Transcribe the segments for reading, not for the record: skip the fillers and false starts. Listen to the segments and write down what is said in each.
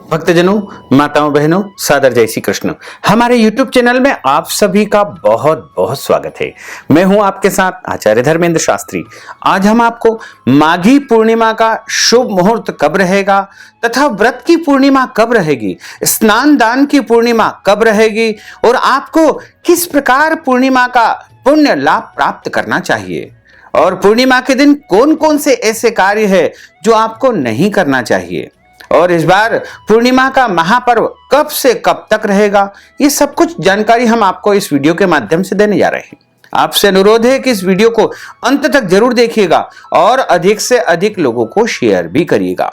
भक्तजनों, माताओं, बहनों, सादर जय श्री कृष्ण। हमारे YouTube चैनल में आप सभी का बहुत बहुत स्वागत है। मैं हूं आपके साथ आचार्य धर्मेंद्र शास्त्री। आज हम आपको माघी पूर्णिमा का शुभ मुहूर्त कब रहेगा तथा व्रत की पूर्णिमा कब रहेगी, स्नान दान की पूर्णिमा कब रहेगी और आपको किस प्रकार पूर्णिमा का पुण्य लाभ प्राप्त करना चाहिए और पूर्णिमा के दिन कौन कौन से ऐसे कार्य है जो आपको नहीं करना चाहिए और इस बार पूर्णिमा का महापर्व कब से कब तक रहेगा, ये सब कुछ जानकारी हम आपको इस वीडियो के माध्यम से देने जा रहे हैं। आपसे अनुरोध है कि इस वीडियो को अंत तक जरूर देखिएगा और अधिक से अधिक लोगों को शेयर भी करिएगा।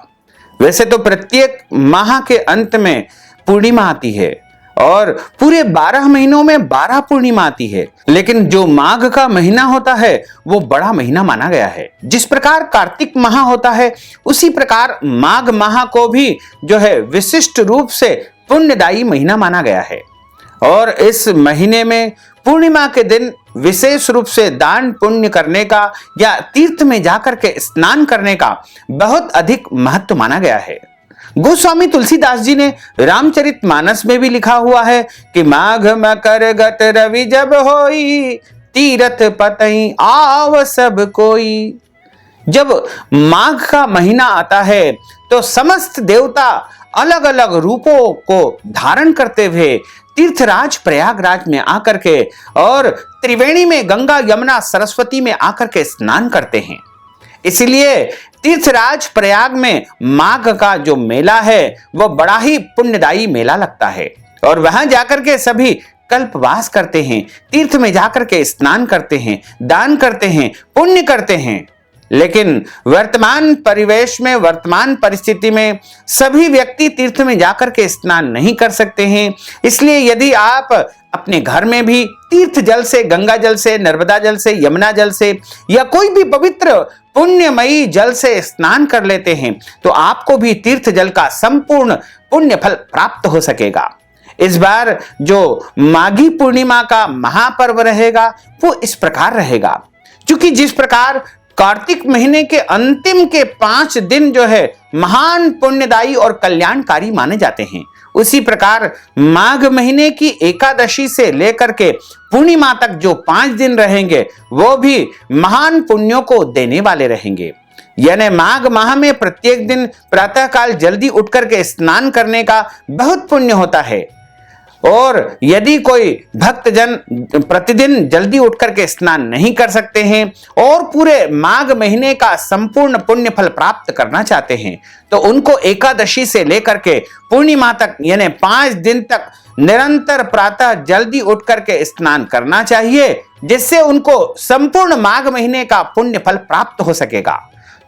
वैसे तो प्रत्येक माह के अंत में पूर्णिमा आती है और पूरे 12 महीनों में 12 पूर्णिमा आती है, लेकिन जो माघ का महीना होता है वो बड़ा महीना माना गया है। जिस प्रकार कार्तिक माह होता है उसी प्रकार माघ माह को भी जो है विशिष्ट रूप से पुण्यदायी महीना माना गया है और इस महीने में पूर्णिमा के दिन विशेष रूप से दान पुण्य करने का या तीर्थ में जाकर के स्नान करने का बहुत अधिक महत्व माना गया है। गोस्वामी तुलसीदास जी ने रामचरितमानस में भी लिखा हुआ है कि माघ मकर गत रवि जब होई, तीरथ पतई आव सब कोई। जब माघ का महीना आता है तो समस्त देवता अलग अलग रूपों को धारण करते हुए तीर्थराज प्रयागराज में आकर के और त्रिवेणी में गंगा यमुना सरस्वती में आकर के स्नान करते हैं। इसलिए तीर्थराज प्रयाग में माघ का जो मेला है वह बड़ा ही पुण्यदायी मेला लगता है और वहां जाकर के सभी कल्पवास करते हैं, तीर्थ में जाकर के स्नान करते हैं, दान करते हैं, पुण्य करते हैं। लेकिन वर्तमान परिवेश में, वर्तमान परिस्थिति में सभी व्यक्ति तीर्थ में जाकर के स्नान नहीं कर सकते हैं। इसलिए यदि आप अपने घर में भी तीर्थ जल से, गंगा जल से, नर्मदा जल से, यमुना जल से या कोई भी पवित्र पुण्यमयी जल से स्नान कर लेते हैं तो आपको भी तीर्थ जल का संपूर्ण पुण्य फल प्राप्त हो सकेगा। इस बार जो माघी पूर्णिमा का महापर्व रहेगा वो इस प्रकार रहेगा, क्योंकि जिस प्रकार कार्तिक महीने के अंतिम के 5 दिन जो है महान पुण्यदायी और कल्याणकारी माने जाते हैं, उसी प्रकार माघ महीने की एकादशी से लेकर के पूर्णिमा तक जो 5 दिन रहेंगे वो भी महान पुण्यों को देने वाले रहेंगे। यानी माघ माह में प्रत्येक दिन प्रातःकाल जल्दी उठकर के स्नान करने का बहुत पुण्य होता है और यदि कोई भक्तजन प्रतिदिन जल्दी उठकर के स्नान नहीं कर सकते हैं और पूरे माघ महीने का संपूर्ण पुण्य फल प्राप्त करना चाहते हैं तो उनको एकादशी से लेकर के पूर्णिमा तक यानी 5 दिन तक निरंतर प्रातः जल्दी उठकर के स्नान करना चाहिए, जिससे उनको संपूर्ण माघ महीने का पुण्य फल प्राप्त हो सकेगा।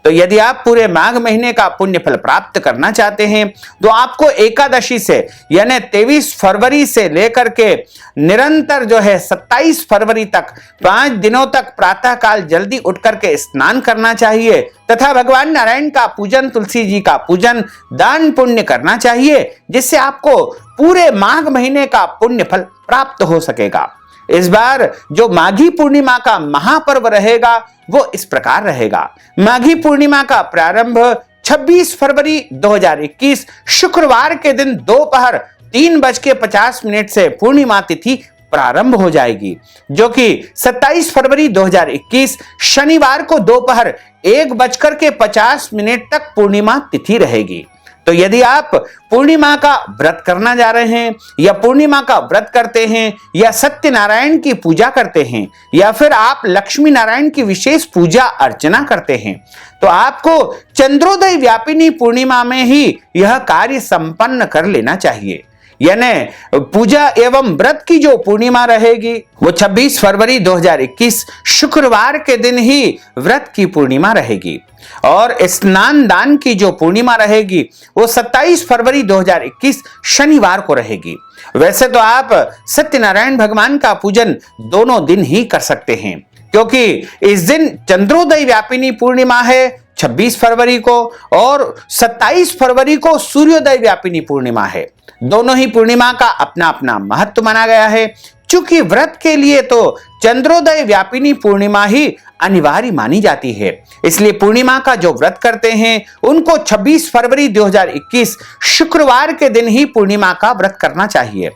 तो यदि आप पूरे माघ महीने का पुण्य फल प्राप्त करना चाहते हैं तो आपको एकादशी से यानी 23 फरवरी से लेकर के निरंतर जो है 27 फरवरी तक 5 दिनों तक प्रातःकाल जल्दी उठकर के स्नान करना चाहिए तथा भगवान नारायण का पूजन, तुलसी जी का पूजन, दान पुण्य करना चाहिए, जिससे आपको पूरे माघ महीने का पुण्य फल प्राप्त हो सकेगा। इस बार जो माघी पूर्णिमा का महापर्व रहेगा वो इस प्रकार रहेगा। माघी पूर्णिमा का प्रारंभ 26 फरवरी 2021 शुक्रवार के दिन दोपहर 3:50 से पूर्णिमा तिथि प्रारंभ हो जाएगी, जो कि 27 फरवरी 2021 शनिवार को दोपहर 1:50 तक पूर्णिमा तिथि रहेगी। तो यदि आप पूर्णिमा का व्रत करना जा रहे हैं या पूर्णिमा का व्रत करते हैं या सत्यनारायण की पूजा करते हैं या फिर आप लक्ष्मी नारायण की विशेष पूजा अर्चना करते हैं तो आपको चंद्रोदय व्यापिनी पूर्णिमा में ही यह कार्य संपन्न कर लेना चाहिए। यानी पूजा एवं व्रत की जो पूर्णिमा रहेगी वो 26 फरवरी 2021 शुक्रवार के दिन ही व्रत की पूर्णिमा रहेगी और स्नान दान की जो पूर्णिमा रहेगी वो 27 फरवरी 2021 शनिवार को रहेगी। वैसे तो आप सत्यनारायण भगवान का पूजन दोनों दिन ही कर सकते हैं, क्योंकि इस दिन चंद्रोदय व्यापिनी पूर्णिमा है 26 फरवरी को और 27 फरवरी को सूर्योदय व्यापिनी पूर्णिमा है। दोनों ही पूर्णिमा का अपना अपना महत्व माना गया है। चूंकि व्रत के लिए तो चंद्रोदय व्यापिनी पूर्णिमा ही अनिवार्य मानी जाती है। इसलिए पूर्णिमा का जो व्रत करते हैं उनको 26 फरवरी 2021 शुक्रवार के दिन ही पूर्णिमा का व्रत करना चाहिए।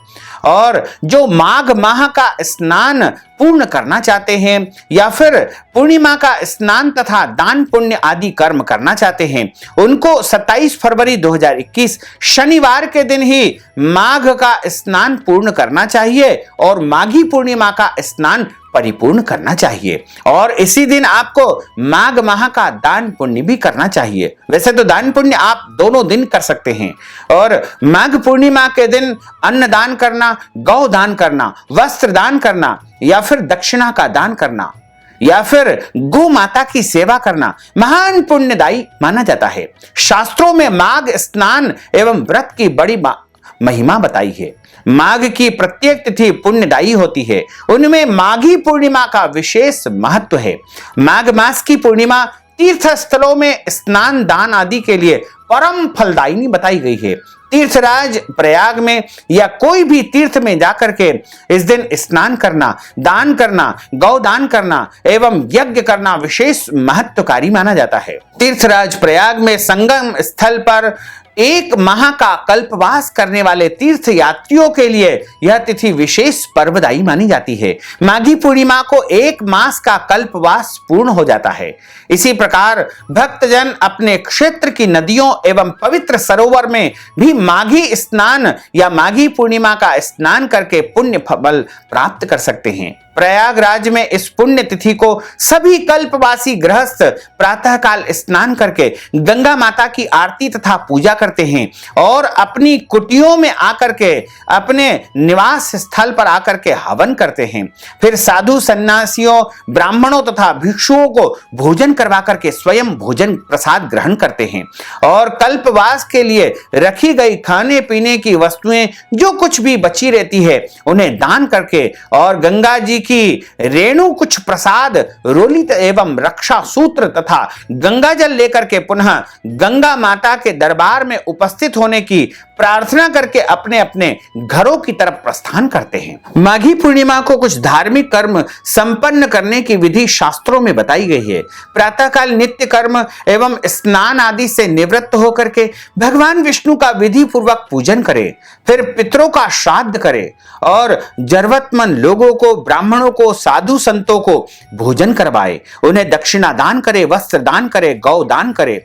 और जो माघ माह का स्नान पूर्ण करना चाहते हैं या फिर पूर्णिमा का स्नान तथा दान पुण्य आदि कर्म करना चाहते हैं, उनको 27 फरवरी 2021 शनिवार के दिन ही माघ का स्नान पूर्ण करना चाहिए और माघी पूर्णिमा का स्नान परिपूर्ण करना चाहिए। और इसी दिन आपको माघ माह का दान पुण्य भी करना चाहिए। वैसे तो दान पुण्य आप दोनों दिन कर सकते हैं। और माघ पूर्णिमा के दिन अन्न दान करना, गौ दान करना, वस्त्र दान करना या फिर दक्षिणा का दान करना या फिर गौ माता की सेवा करना महान पुण्यदायी माना जाता है। शास्त्रों में माघ स्नान एवं व्रत की बड़ी महिमा बताई है। माघ की प्रत्येक तिथि पुण्यदायी होती है। उनमें माघी पूर्णिमा का विशेष महत्व है। माघ मास की पूर्णिमा तीर्थ स्थलों में स्नान दान आदि के लिए परम फलदायिनी बताई गई है। तीर्थराज प्रयाग में या कोई भी तीर्थ में जाकर के इस दिन स्नान करना, दान करना, गौ दान करना एवं यज्ञ करना विशेष महत्वकारी माना जाता है। तीर्थराज प्रयाग में संगम स्थल पर एक माह का कल्पवास करने वाले तीर्थ यात्रियों के लिए यह तिथि विशेष पर्वदायी मानी जाती है। माघी पूर्णिमा को एक मास का कल्पवास पूर्ण हो जाता है। इसी प्रकार भक्तजन अपने क्षेत्र की नदियों एवं पवित्र सरोवर में भी माघी स्नान या माघी पूर्णिमा का स्नान करके पुण्य फल प्राप्त कर सकते हैं। प्रयागराज में इस पुण्य तिथि को सभी कल्पवासी गृहस्थ प्रातःकाल स्नान करके गंगा माता की आरती तथा पूजा करते हैं और अपनी कुटियों में आकर के, अपने निवास स्थल पर आकर के हवन करते हैं। फिर साधु सन्यासियों, ब्राह्मणों तथा भिक्षुओं को भोजन करवा करके स्वयं भोजन प्रसाद ग्रहण करते हैं और कल्पवास के लिए रखी गई खाने पीने की वस्तुएं जो कुछ भी बची रहती है उन्हें दान करके और गंगा जी की रेणु कुछ प्रसाद, रोलित एवं रक्षा सूत्र तथा गंगा जल लेकर के पुनः गंगा माता के दरबार में उपस्थित होने की प्रार्थना करके अपने अपने घरों की तरफ प्रस्थान करते हैं। माघी पूर्णिमा को कुछ धार्मिक कर्म संपन्न करने की विधि शास्त्रों में बताई गई है। प्रातःकाल नित्य कर्म एवं स्नान आदि से निवृत्त होकर के भगवान विष्णु का विधि पूर्वक पूजन करे, फिर पितरों का श्राद्ध करे और जरूरतमंद लोगों को, ब्राह्मणों को, साधु संतों को भोजन करवाए, उन्हें दक्षिणा दान करे, वस्त्र दान करे, गौ दान करे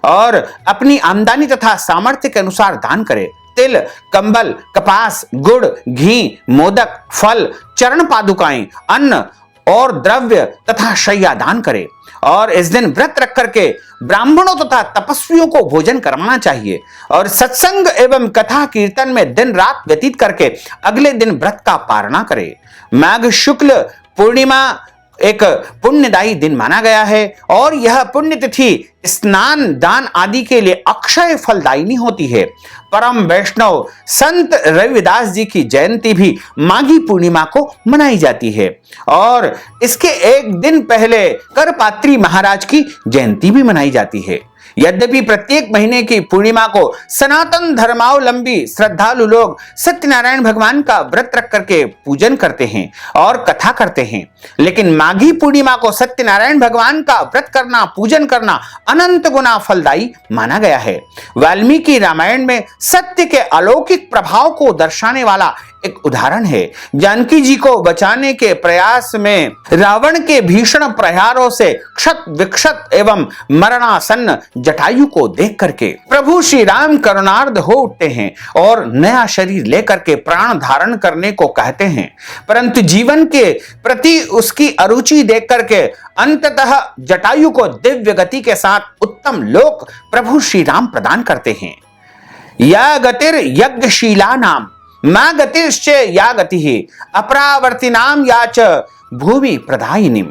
और अपनी आमदनी तथा सामर्थ्य के अनुसार दान करे। तिल, कंबल, कपास, गुड़, घी, मोदक, फल, चरण पादुकाएं, अन्न और द्रव्य तथा शैया दान करे। और इस दिन व्रत रख करके ब्राह्मणों तथा तपस्वियों को भोजन करवाना चाहिए और सत्संग एवं कथा कीर्तन में दिन रात व्यतीत करके अगले दिन व्रत का पारणा करे। माघ शुक्ल पूर्णिमा एक पुण्यदायी दिन माना गया है और यह पुण्य तिथि स्नान दान आदि के लिए अक्षय फलदायिनी होती है। परम वैष्णव संत रविदास जी की जयंती भी माघी पूर्णिमा को मनाई जाती है और इसके एक दिन पहले करपात्री महाराज की जयंती भी मनाई जाती है। यद्यपि प्रत्येक महीने की पूर्णिमा को सनातन धर्मावलंबी श्रद्धालु लोग सत्यनारायण भगवान का व्रत रख करके पूजन करते हैं और कथा करते हैं, लेकिन माघी पूर्णिमा को सत्यनारायण भगवान का व्रत करना, पूजन करना अनंत गुना फलदायी माना गया है। वाल्मीकि रामायण में सत्य के अलौकिक प्रभाव को दर्शाने वाला एक उदाहरण है। जानकी जी को बचाने के प्रयास में रावण के भीषण प्रहारों से क्षत विक्षत एवं मरणासन्न जटायु को देख करके प्रभु श्री राम करुणार्ध हो उठते हैं और नया शरीर लेकर के प्राण धारण करने को कहते हैं, परंतु जीवन के प्रति उसकी अरुचि देख करके अंततः जटायु को दिव्य गति के साथ उत्तम लोक प्रभु श्री राम प्रदान करते हैं। या गतिर यज्ञशीला नाम मां गतिश्च या गति अपरावर्तिनाम याच भूमि प्रदायिनीम।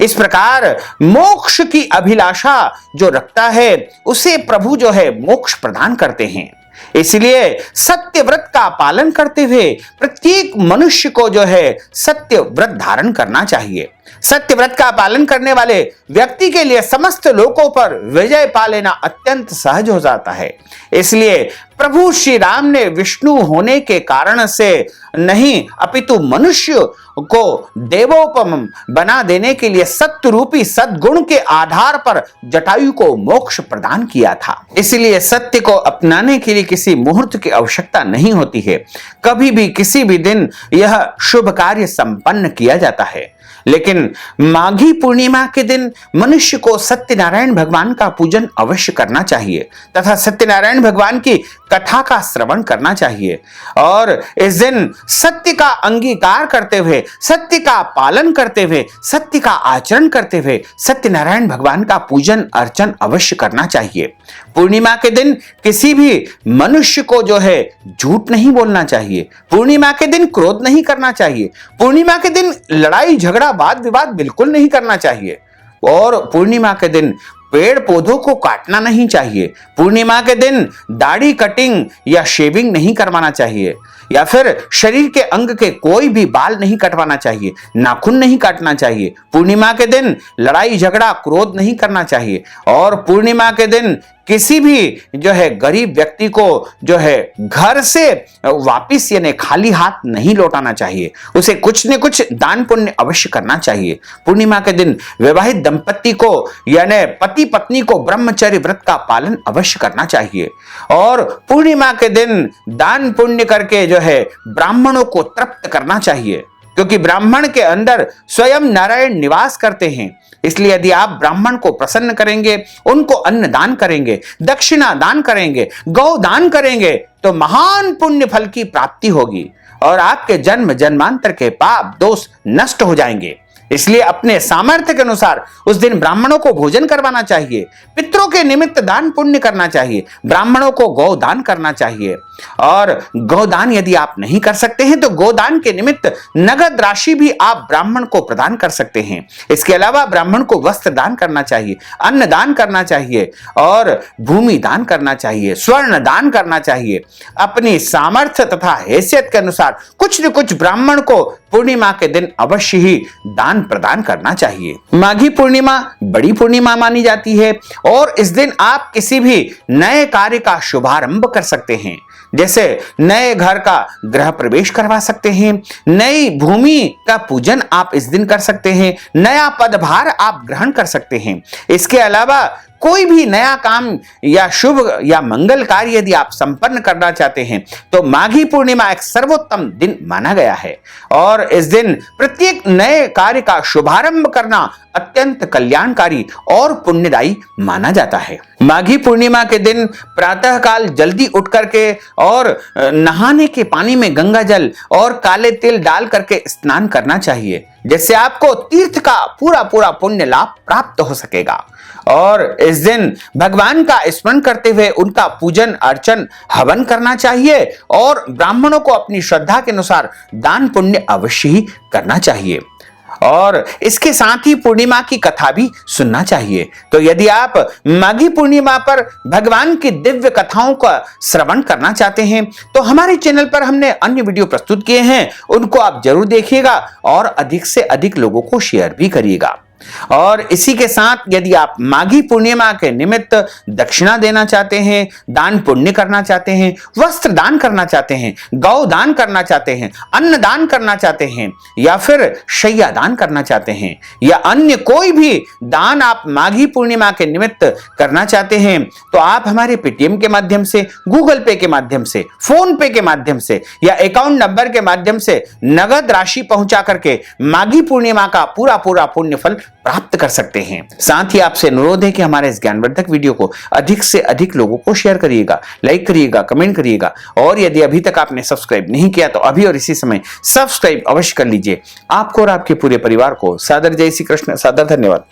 इस प्रकार मोक्ष की अभिलाषा जो रखता है उसे प्रभु जो है मोक्ष प्रदान करते हैं। इसलिए सत्य व्रत का पालन करते हुए प्रत्येक मनुष्य को जो है सत्य व्रत धारण करना चाहिए। सत्य व्रत का पालन करने वाले व्यक्ति के लिए समस्त लोकों पर विजय पा लेना अत्यंत सहज हो जाता है। इसलिए प्रभु श्री राम ने विष्णु होने के कारण से नहीं अपितु मनुष्य को देवोपम बना देने के लिए सत्य रूपी सद्गुण के आधार पर जटायु को मोक्ष प्रदान किया था। इसलिए सत्य को अपनाने के लिए किसी मुहूर्त की आवश्यकता नहीं होती है। कभी भी किसी भी दिन यह शुभ कार्य संपन्न किया जाता है। लेकिन माघी पूर्णिमा के दिन मनुष्य को सत्यनारायण भगवान का पूजन अवश्य करना चाहिए तथा सत्यनारायण भगवान की कथा का श्रवण करना चाहिए और इस दिन सत्य का अंगीकार करते हुए, सत्य का पालन करते हुए, सत्य का आचरण करते हुए सत्यनारायण भगवान का पूजन अर्चन अवश्य करना चाहिए। पूर्णिमा के दिन किसी भी मनुष्य को जो है झूठ नहीं बोलना चाहिए। पूर्णिमा के दिन क्रोध नहीं करना चाहिए। पूर्णिमा के दिन लड़ाई झगड़ा वाद विवाद बिल्कुल नहीं करना चाहिए और पूर्णिमा के दिन पेड़ पौधों को काटना नहीं चाहिए। पूर्णिमा के दिन दाढ़ी कटिंग या शेविंग नहीं करवाना चाहिए या फिर शरीर के अंग के कोई भी बाल नहीं कटवाना चाहिए, नाखून नहीं काटना चाहिए। पूर्णिमा के दिन लड़ाई झगड़ा क्रोध नहीं करना चाहिए और पूर्णिमा के दिन किसी भी जो है गरीब व्यक्ति को जो है घर से वापिस यानी खाली हाथ नहीं लौटाना चाहिए। उसे कुछ न कुछ दान पुण्य अवश्य करना चाहिए। पूर्णिमा के दिन विवाहित दंपति को यानी पति पत्नी को ब्रह्मचर्य व्रत का पालन अवश्य करना चाहिए और पूर्णिमा के दिन दान पुण्य करके जो है ब्राह्मणों को तृप्त करना चाहिए, क्योंकि ब्राह्मण के अंदर स्वयं नारायण निवास करते हैं। इसलिए यदि आप ब्राह्मण को प्रसन्न करेंगे, उनको अन्न दान करेंगे, दक्षिणा दान करेंगे, गौ दान करेंगे तो महान पुण्य फल की प्राप्ति होगी और आपके जन्म जन्मांतर के पाप दोष नष्ट हो जाएंगे। इसलिए अपने सामर्थ्य के अनुसार उस दिन ब्राह्मणों को भोजन करवाना चाहिए, पितरों के निमित्त दान पुण्य करना चाहिए, ब्राह्मणों को गौदान करना चाहिए और गौदान यदि आप नहीं कर सकते हैं तो गोदान के निमित्त नगद राशि भी आप ब्राह्मण को प्रदान कर सकते हैं। इसके अलावा ब्राह्मण को वस्त्र दान करना चाहिए, अन्न दान करना चाहिए और भूमि दान करना चाहिए, स्वर्ण दान करना चाहिए। अपनी सामर्थ्य तथा हैसियत के अनुसार कुछ न कुछ ब्राह्मण को पूर्णिमा के दिन अवश्य ही दान प्रदान करना चाहिए। माघी पूर्णिमा बड़ी पूर्णिमा मानी जाती है और इस दिन आप किसी भी नए कार्य का शुभारंभ कर सकते हैं, जैसे नए घर का गृह प्रवेश करवा सकते हैं, नई भूमि का पूजन आप इस दिन कर सकते हैं, नया पदभार आप ग्रहण कर सकते हैं। इसके अलावा कोई भी नया काम या शुभ या मंगल कार्य यदि आप संपन्न करना चाहते हैं तो माघी पूर्णिमा एक सर्वोत्तम दिन माना गया है और इस दिन प्रत्येक नए कार्य का शुभारंभ करना अत्यंत कल्याणकारी और पुण्यदायी माना जाता है। माघी पूर्णिमा के दिन प्रातः काल जल्दी उठ करके और नहाने के पानी में गंगा जल और काले तिल डाल करके स्नान करना चाहिए, जिससे आपको तीर्थ का पूरा पूरा पुण्य लाभ प्राप्त हो सकेगा। और इस दिन भगवान का स्मरण करते हुए उनका पूजन अर्चन हवन करना चाहिए और ब्राह्मणों को अपनी श्रद्धा के अनुसार दान पुण्य अवश्य ही करना चाहिए और इसके साथ ही पूर्णिमा की कथा भी सुनना चाहिए। तो यदि आप माघी पूर्णिमा पर भगवान की दिव्य कथाओं का श्रवण करना चाहते हैं तो हमारे चैनल पर हमने अन्य वीडियो प्रस्तुत किए हैं, उनको आप जरूर देखिएगा और अधिक से अधिक लोगों को शेयर भी करिएगा। और इसी के साथ यदि आप माघी पूर्णिमा के निमित्त दक्षिणा देना चाहते हैं, दान पुण्य करना चाहते हैं, वस्त्र दान करना चाहते हैं, गौ दान करना चाहते हैं, अन्न दान करना चाहते हैं या फिर शैया दान करना चाहते हैं या अन्य कोई भी दान आप माघी पूर्णिमा के निमित्त करना चाहते हैं तो आप हमारे पेटीएम के माध्यम से, गूगल पे के माध्यम से, फोन पे के माध्यम से या अकाउंट नंबर के माध्यम से नगद राशि पहुंचा करके माघी पूर्णिमा का पूरा पूरा पुण्य फल प्राप्त कर सकते हैं। साथ ही आपसे अनुरोध है कि हमारे इस ज्ञानवर्धक वीडियो को अधिक से अधिक लोगों को शेयर करिएगा, लाइक करिएगा, कमेंट करिएगा और यदि अभी तक आपने सब्सक्राइब नहीं किया तो अभी और इसी समय सब्सक्राइब अवश्य कर लीजिए। आपको और आपके पूरे परिवार को सादर जय श्री कृष्ण, सादर धन्यवाद।